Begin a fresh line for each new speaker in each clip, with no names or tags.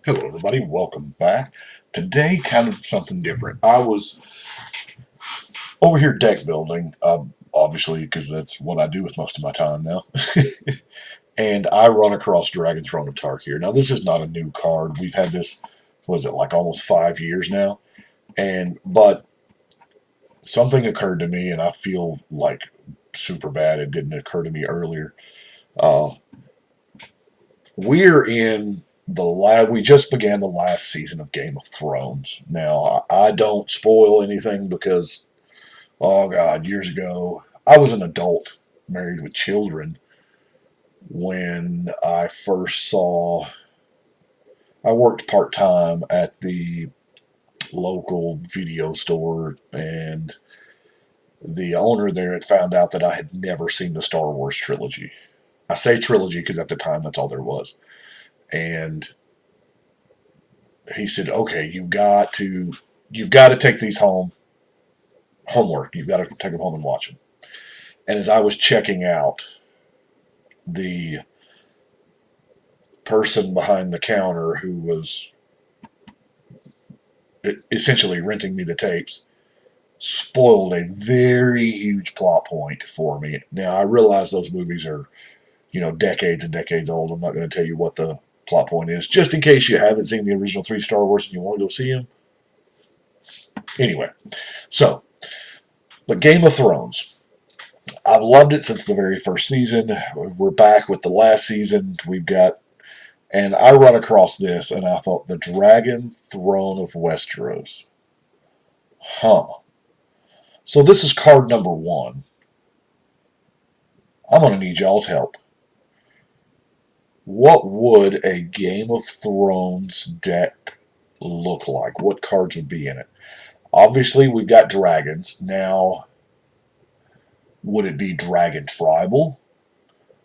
Hello, everybody. Welcome back. Today, kind of something different. I was over here deck building, obviously, because that's what I do with most of my time now. And I run across Dragon Throne of Tarkir. Now, this is not a new card. We've had this, what is it, like almost 5 years now? But something occurred to me, and I feel like super bad. It didn't occur to me earlier. Uh, we're in we just began the last season of Game of Thrones. Now, I don't spoil anything because, oh God, years ago, I was an adult married with children when I first saw. I worked part time at the local video store, and the owner there had found out that I had never seen the Star Wars trilogy. I say trilogy because at the time that's all there was. And he said, "Okay, you've got to take these homework. You've got to take them home and watch them." And as I was checking out, the person behind the counter who was essentially renting me the tapes spoiled a very huge plot point for me. Now, I realize those movies are, decades and decades old. I'm not going to tell you what the plot point is, just in case you haven't seen the original three Star Wars and you want to go see them. Anyway, so, but Game of Thrones. I've loved it since the very first season. We're back with the last season. And I run across this, and I thought, the Dragon Throne of Westeros. Huh. So this is card number one. I'm going to need y'all's help. What would a Game of Thrones deck look like? What cards would be in it? Obviously, we've got dragons. Now, would it be Dragon Tribal?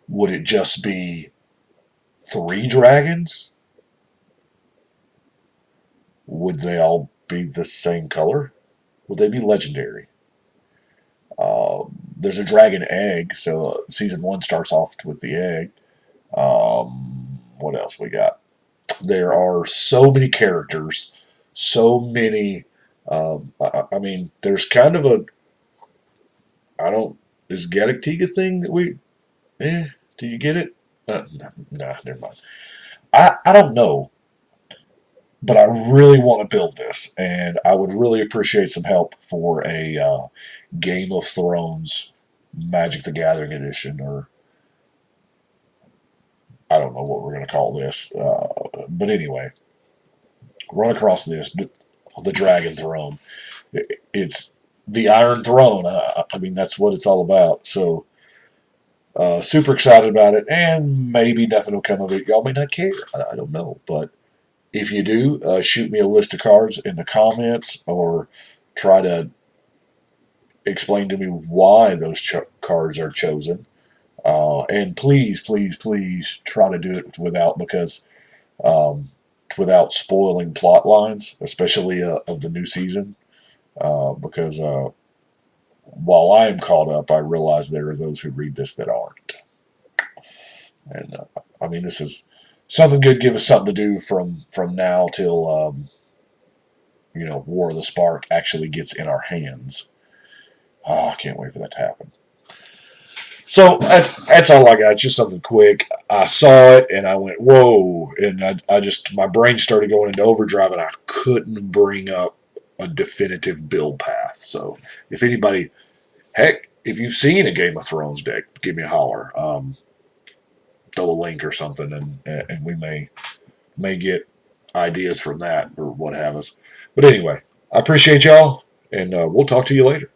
Would it just be 3 dragons? Would they all be the same color? Would they be legendary? There's a dragon egg, so season 1 starts off with the egg. What else we got? There are so many characters, so many. I mean, there's kind of a. I don't. Is Gattaca a thing that we. Do you get it? Nah, never mind. I don't know, but I really want to build this, and I would really appreciate some help for a Game of Thrones Magic the Gathering edition, or I don't know what we're going to call this. But anyway, run across this, the Dragon Throne. It's the Iron Throne. I mean, that's what it's all about. So, super excited about it, and maybe nothing will come of it. Y'all may not care. I don't know, but if you do, shoot me a list of cards in the comments, or try to explain to me why those cards are chosen. And please, please, please try to do it um, without spoiling plot lines, especially of the new season. Because while I am caught up, I realize there are those who read this that aren't. And I mean, this is something good. Give us something to do from now till War of the Spark actually gets in our hands. Oh, I can't wait for that to happen. So that's all I got. It's just something quick. I saw it and I went, whoa. And my brain started going into overdrive, and I couldn't bring up a definitive build path. So if anybody, heck, if you've seen a Game of Thrones deck, give me a holler. Throw a link or something, and we may get ideas from that or what have us. But anyway, I appreciate y'all, and we'll talk to you later.